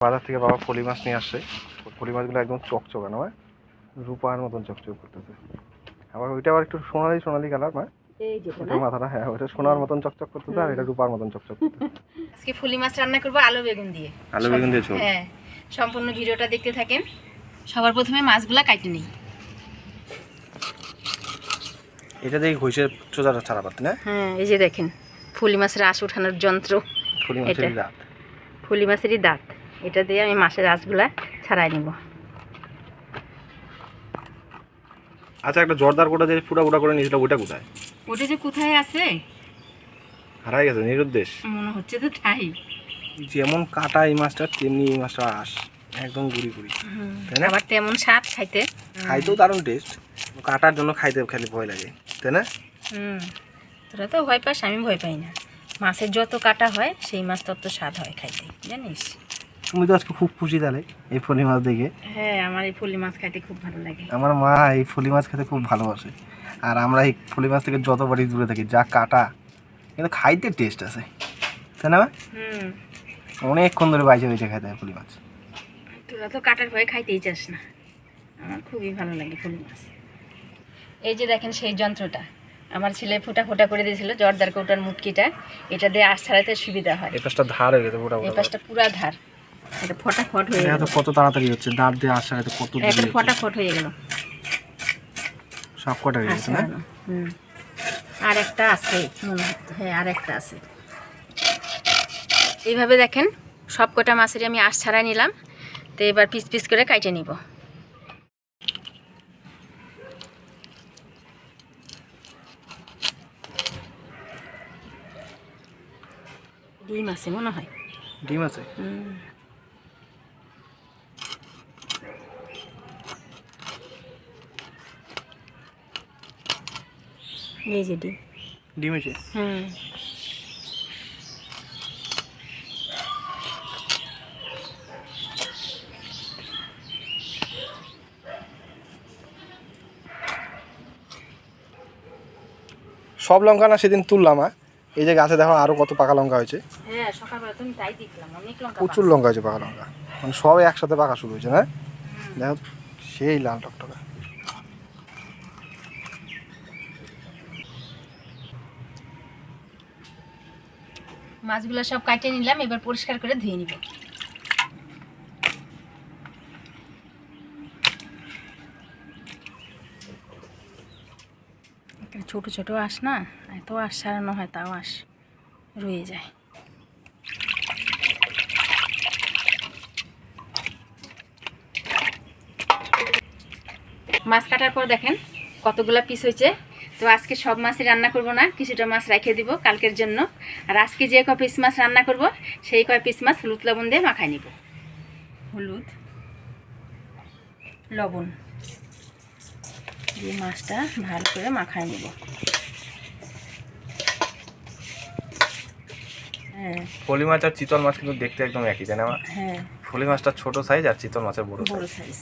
বাজার থেকে বাবা ফলি মাছ নিয়ে আসছে। ফলি মাছগুলো একদম চকচকা না, রূপার মতন চকচক করতেছে। আবার ওইটা আবার একটু সোনালি সোনালি কালার না, ওটা মাথাটা, হ্যাঁ ওটা সোনার মতন চকচক করতেছে আর এটা রূপার মতন চকচক করতেছে। আজকে ফলি মাছ রান্না করবো আলু বেগুন দিয়ে। আলু বেগুন দিয়ে ঝোল। হ্যাঁ, সম্পূর্ণ ভিডিওটা দেখতে থাকেন। সবার প্রথমে মাছগুলা কাটে নিই। এটা দিয়ে ঘষে চোদাটা ছাড়া পারতে না? হ্যাঁ, এই যে দেখেন ফলি মাছের আঁশ ওঠানোর যন্ত্র। ফলি মাছের দাঁত, ফলি মাছেরই দাঁত। এটা দিয়ে আমি মাছের আঁশগুলা ছাড়াই নিব। আচ্ছা, একটা জর্দার কোটা যে ফুটা ফুটা করে নিয়েছিল ওটা কোথায়? ওটা যে কোথায় আছে হারাই গেছে নিরুদ্দেশ মনে হচ্ছে তো তাই। যেমন কাটা এই মাছটা তেমনি এই মাছটা আঁশ একদম গুড়ি গুড়ি, তাই না? আবার তেমন স্বাদ খাইতে, খাইতেও দারুণ টেস্ট। কাটার জন্য খাইতে খালি ভয় লাগে, তাই না? তোরা তো ভয় পাস, আমি ভয় পাই না। মাছের যত কাটা হয় সেই মাছ তত স্বাদ হয় খাইতে, জানিস? তুমি তো আজকে খুব খুশি তাহলে এই ফলি মাছ দেখে। হ্যাঁ, আমার এই ফলি মাছ খাইতে খুব ভালো লাগে। আমার মা এই ফলি মাছ খেতে খুব ভালোবাসে, আর আমরা এই ফলি মাছ থেকে যতবারই দূরে থাকি, যা কাটা কিন্তু খাইতে টেস্ট আছে, তাই না? অনেকক্ষণ ধরে বাইচে বাইচে খাইতে হয় ফলি মাছ। তোরা তো কাটার ভয়ে খাইতেই চাস না, আমার খুবই ভালো লাগে ফলি মাছ। এই যে দেখেন সেই যন্ত্রটা আমার ছেলে ফোটা ফোটা করে দিয়েছিল, জর্দার কৌটার মুটকিটা। এটা দিয়ে আঁশ ছাড়াতে সুবিধা হয়। এই পাশটা ধার হয়ে গেছে, পুরো এই পাশটা পুরা ধার, এটা ফটাফট হয়ে গেল। কত তাড়াতাড়ি হচ্ছে, দাঁত দিয়ে আসার কত এখন ফটাফট হয়ে গেল, সব কটা হয়ে গেছে না? আর একটা আছে মনে হচ্ছে, হ্যাঁ আর একটা আছে। এইভাবে দেখেন সব কটা মাছেরই আমি আঁশ ছাড়াই নিলাম। তো এবার পিস পিস করে কাটে নিব। ডিম আছে মনে হয়, ডিম আছে। এই যে ডিম, ডিম আছে। সব লঙ্কা না সেদিন তুললাম, এই যে গাছে দেখো আরো কত পাকা লঙ্কা হয়েছে। হ্যাঁ, সকালবেলা তুমি তাই দেখলাম, অনেক লঙ্কা, প্রচুর লঙ্কা হয়েছে, পাকা লঙ্কা, মানে সব একসাথে পাকা শুরু হয়েছে না? দেখো সেই লাল টকটকা। মাছগুলো সব কাটে নিলাম, এবার পরিষ্কার করে ধুয়ে নিব। ছোট ছোট আঁশ না, এত আঁশ ছাড়ানো হয় তাও আঁশ রয়ে যায়। মাছ কাটার পর দেখেন কতগুলা পিস হয়েছে। তো আজকে সব মাছই রান্না করব না, কিছুটা মাছ রেখে দিব কালকের জন্য। আর আজকে যে কয় পিস মাছ রান্না করব সেই কয় পিস মাছ হলুদ লবণ দিয়ে মাখাই নিব। হলুদ লবণ দিয়ে মাছটা ভালো করে মাখাই নিব। হ্যাঁ, ফলি মাছ আর চিতল মাছ কিন্তু দেখতে একদম একই, তাই না? হ্যাঁ, ফলি মাছটা ছোট সাইজ আর চিতল মাছের বড় সাইজ।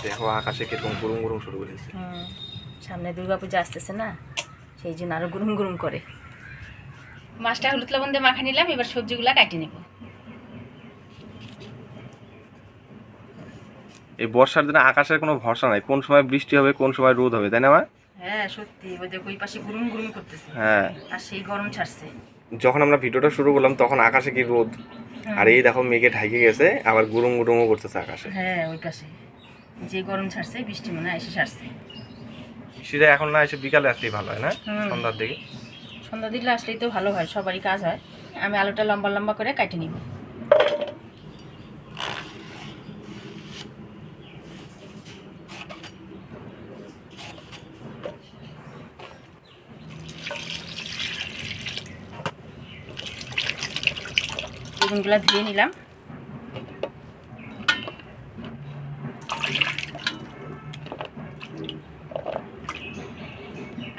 দেখো আকাশে কিরকম গুরুম গুরুম শুরু করেছে। সামনে দুর্গাপূজা আসতেছে না, সেই জন্য আরো গুরুম গুরুম করে। মাছটা হলুদ লবণ দিয়ে মাখা নিলাম, এবার সবজিগুলা কাটি নেব। এই বর্ষার দিনে আকাশের কোনো ভরসা নাই, কোন সময় বৃষ্টি হবে কোন সময় রোদ হবে, তাই না? হ্যাঁ সত্যি, ওই দেখো ওই পাশে গুরুম গুরুম করতেছে। হ্যাঁ, আর সেই গরম ছাড়ছে। যখন আমরা ভিডিওটা শুরু করলাম তখন আকাশে কি রোদ, আর এই দেখো মেঘে ঢাকে গেছে, আবার গুরুম গুরুমও করতেছে আকাশে। হ্যাঁ, ওই পাশে যে গরম ছাড়ছে, বৃষ্টি মনে হয় এসে ছাড়ছে। সেটা এখন না এসে বিকালে আসলেই ভালো হয় না? সন্ধ্যার দিকে, সন্ধ্যা দিলে আসলেই তো ভালো হয়, সবারই কাজ হয়। আমি আলুটা লম্বা লম্বা করে কাটে নিব। বেগুনগুলো ধুয়ে নিলাম।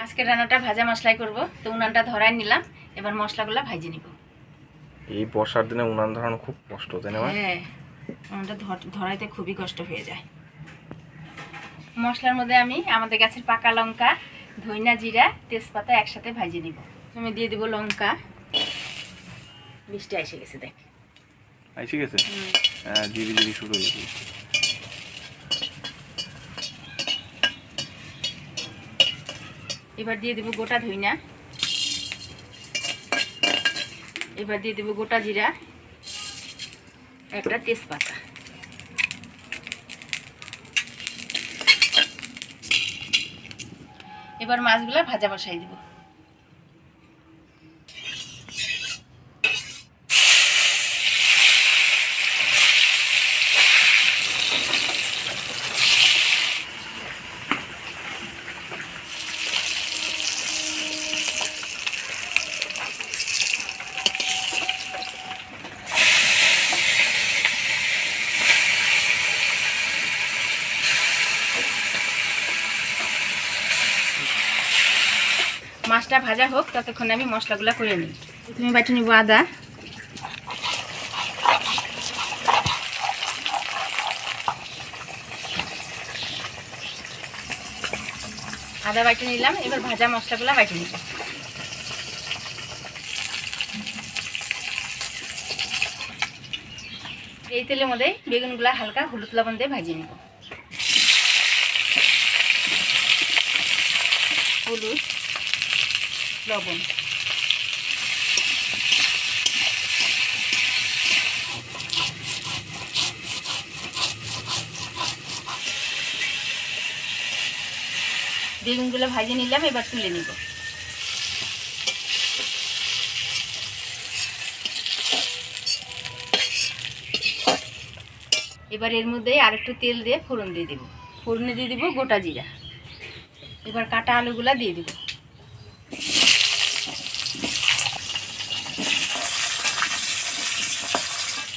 আজকে রান্নাটা ভাজা মশলাই করব, তো উনানটা ধরাই নিলাম, এবার মশলাগুলো ভাজে নিব। এই বর্ষার দিনে উনান ধরানো খুব কষ্ট, তাই না? হ্যাঁ, উনানটা ধরাইতে খুবই কষ্ট হয়ে যায়। মশলার মধ্যে আমি আমাদের গাছের পাকা লঙ্কা, ধইনা, জিরা, তেজপাতা একসাথে ভাজে নিব। আমি দিয়ে দিব লঙ্কা। বৃষ্টি এসে গেছে দেখ। ঠিক আছে, ধীরে ধীরে শুরু হয়ে গেছে। এবার দিয়ে দেবো গোটা ধইনা, এবার দিয়ে দেবো গোটা জিরা, একটা তেজপাতা। এবার মাছগুলো ভাজা বসাই দিব। মাছটা ভাজা হোক, ততক্ষণে আমি মশলাগুলো করে নিই। প্রথমে বাটি নিব আদা, আদা বাটি নিলাম। এবার ভাজা মশলাগুলো বাটি নিব। এই তেলের মধ্যে বেগুনগুলো হালকা হলুদ লবণ দিয়ে ভাজিয়ে নিব। হলুদ, লবণ, বেগুনগুলো ভাজিয়ে নিলাম। এবার তুলে নিব। এবার এর মধ্যে আরেকটু তেল দিয়ে ফোড়ন দিয়ে দেব। ফোড়নে দিয়ে দিব গোটা জিরা। এবার কাটা আলুগুলা দিয়ে দিব।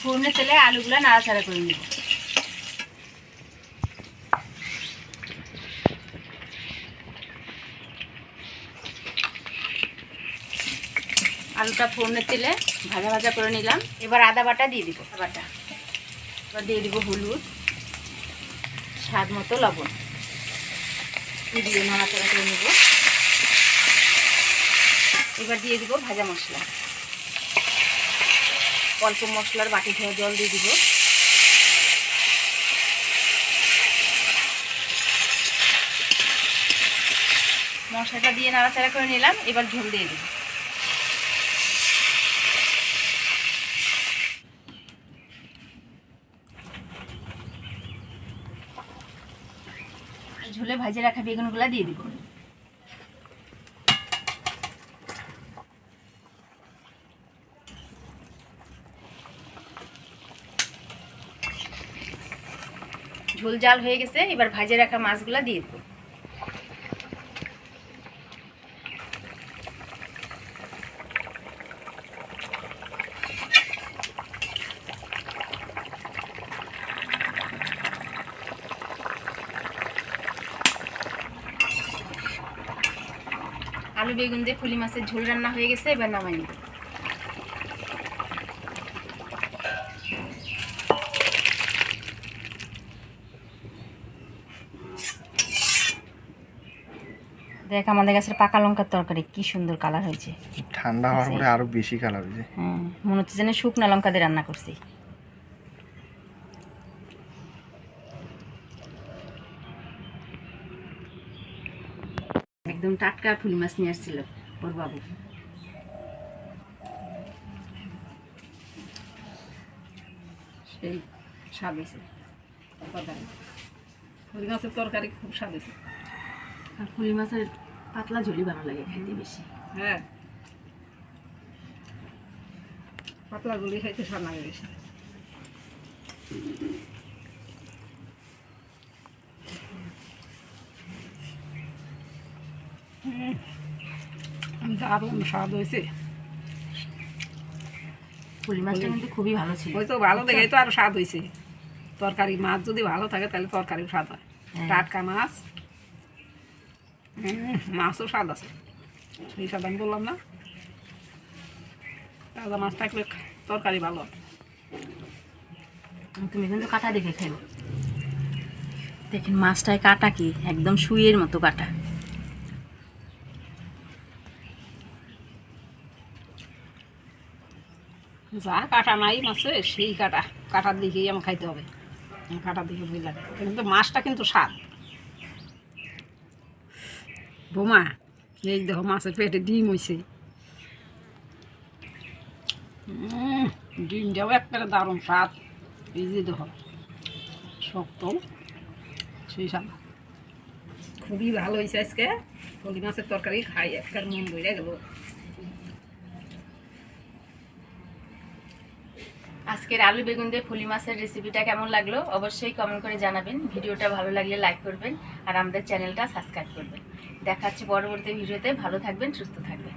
ফোড়নে তেলে আলুগুলা নাড়াচাড়া করে নিব। আলুটা ফোড়নের তেলে ভাজা ভাজা করে নিলাম। এবার আদা বাটা দিয়ে দিব। বাটা এবার দিয়ে দিব হলুদ, স্বাদ মতো লবণ দিয়ে নাড়াচাড়া করে নেব। এবার দিয়ে দিব ভাজা মশলা। অল্প মশলার বাটি ধোয়া জল দিয়ে দিব। মশলাটা দিয়ে নাড়াচাড়া করে নিলাম। এবার ঝোল দিয়ে দিব। ঝোলে ভাজে রাখা বেগুনগুলা দিয়ে দিব। ঝোল জাল হয়ে গেছে। এবার ভাজে রাখা মাছগুলা দিয়ে দিব। আলু বেগুন দিয়ে ফুলি মাছের ঝোল রান্না হয়ে গেছে। এবার নামাই নিব। দেখ আমাদের গাছের পাকা লঙ্কার তরকারি কি সুন্দর কালার হয়েছে। ঠান্ডা হওয়ার পরে আরো বেশি কালার হয়েছে। হ্যাঁ, মনে হচ্ছে যেন শুকনো লঙ্কা দিয়ে রান্না করছি। একদম টাটকা ফুলি মাছ নিয়ে আসছিল ওর বাবু। সেই স্বাদ হয়েছে। ফুলি মাছের তরকারি খুব স্বাদ হয়েছে। আর ফুলি মাছের পাতলা ঝোলই ভালো লাগে খাইতে বেশি। হ্যাঁ, পাতলা ঝোলি খাইতে স্বাদ লাগে বেশি। দারুণ স্বাদ হয়েছে। ফুলি মাছটা কিন্তু খুবই ভালো ছিল। ওই তো ভালো দেখে তো আরো স্বাদ হয়েছে। তরকারি মাছ যদি ভালো থাকে তাহলে তরকারিও স্বাদ হয়। টাটকা মাছ, মাছও স্বাদ আছে। সেই স্বাদ আমি বললাম না, তাজা মাছ থাকলে তরকারি ভালো। তুমি কিন্তু কাটা দেখে খাইবে। দেখেন মাছটায় কাটা কি একদম সুইয়ের মতো কাটা। যা কাটা নাই মাছে সেই কাটা কাটার দিকেই আমার খাইতে হবে, কাটার দিকে ভয় লাগে, কিন্তু মাছটা কিন্তু স্বাদ। বোমা এই দেখো মাছের পেটে ডিম হয়েছে, ডিমটাও একটা দারুণ স্বাদ। এই যে দেখো শক্ত সেই স্বাদ, খুবই ভালো হয়েছে আজকে ফলি মাছের তরকারি খাই, একটার মন বইরে গেল। আজকের আলু বেগুন দিয়ে ফুলি মাছের রেসিপিটা কেমন লাগলো অবশ্যই কমেন্ট করে জানাবেন। ভিডিওটা ভালো লাগলে লাইক করবেন আর আমাদের চ্যানেলটা সাবস্ক্রাইব করবেন। দেখা হচ্ছে পরবর্তী ভিডিওতে। ভালো থাকবেন, সুস্থ থাকবেন।